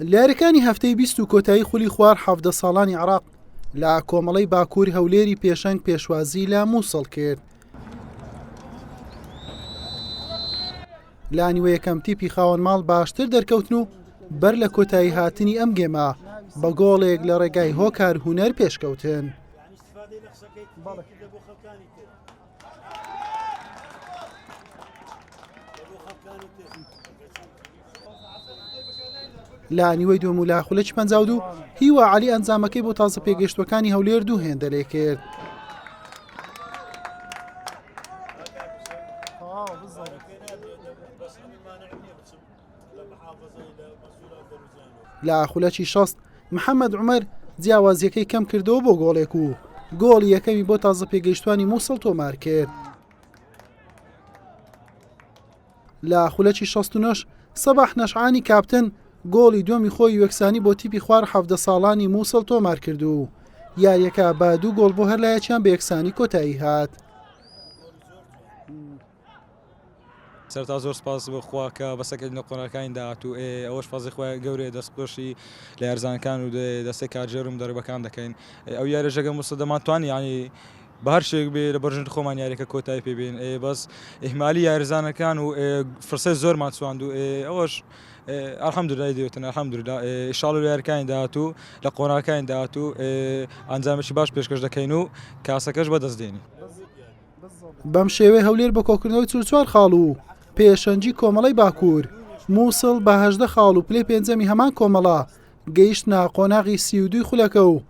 لیارەکانی هەفتەی 20 و کۆتایی خولی خوار 17 ساڵانی عێراق لە کۆمەڵەی باکوور هەولێری پێشەنگ پێشوازی لە مووسڵ کرد. لا نیوە یەکەم تیپی خاوەن ماڵ باشتر دەرکەوتن و بەر لە کۆتایی هاتنی ئەم گێمە بە گۆڵێک لە ڕێگای هۆکار هونەر پێشکەوتن. لا نیوەی دووەم و لا خولەکی 52 هیوا عەلی ئەنجامەکەی بۆ تازە پێگەشتوەکانی هەولێر دوو هێندە لێ کرد. لا خولەکی 60 محەممەد عومەر جیاوازیەکەی کەم کردەوە بۆ گۆڵێک و گۆڵی یەکەمی بۆ تازە پێگەیشتوانی مووسڵ تۆمار کرد. لا خولەکی 69 سەباح نەشعانی کاپتن گۆڵی دووەمی خۆی یەکسانی بۆ تیپی خوار 17 ساڵانی مووسڵ تۆمار کرد و یاریەکە با دوو گۆڵ بۆ هەر لایەکیان بە یەکسانی کۆتایی هات. سەرتا زۆر سپاس بخوا کە بەسەکەی لە قۆناکانی داهات و ئەوەش فازی خۆی گەورەیە دەستپۆشی لە یارزانەکان و دەستێک کارژێڕ و دەرەبەکان دەکەین. ئەو یاریژەکە مووسڵ دەمانتوانی ینی بە هەر شێک بێ لە بەرژن خۆمان یاریەکە کۆتایی پێبین بەس ئیهمالی یاریزانەکان و فرسەی زۆرمان سواند و ئەوەش ئەلحەمدولای دێتن ئەلحەمدولیلا ئینشاڵڵا لە یاریەکانی داهاتوو لە قۆناکانی داهاتوو ئەنجامێکی باش پێشکەش دەکەین و کاسەکەش بەدەستدێنین. بەم شێوەیە هەولێر بە کۆکردنەوەی 44 خاڵ و پێشەنجی کۆمەڵەی باکوور مووسڵ بە 18 خاڵ و پلەی پێنجەمی هەمان کۆمەڵە گەیشتنە قۆناغی 32 خولەکە و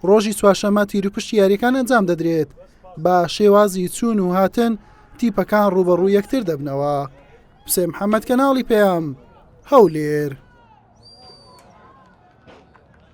ڕۆژی چوارشەممە تیرروپشتی یاریەکان ئەنجام دەدرێت بە شێوازی چوون و هاتن تیپەکان ڕوبەڕوو یەکتر دەبنەوە. حوسێن محەممەد کەناڵی پێیام هەولێر.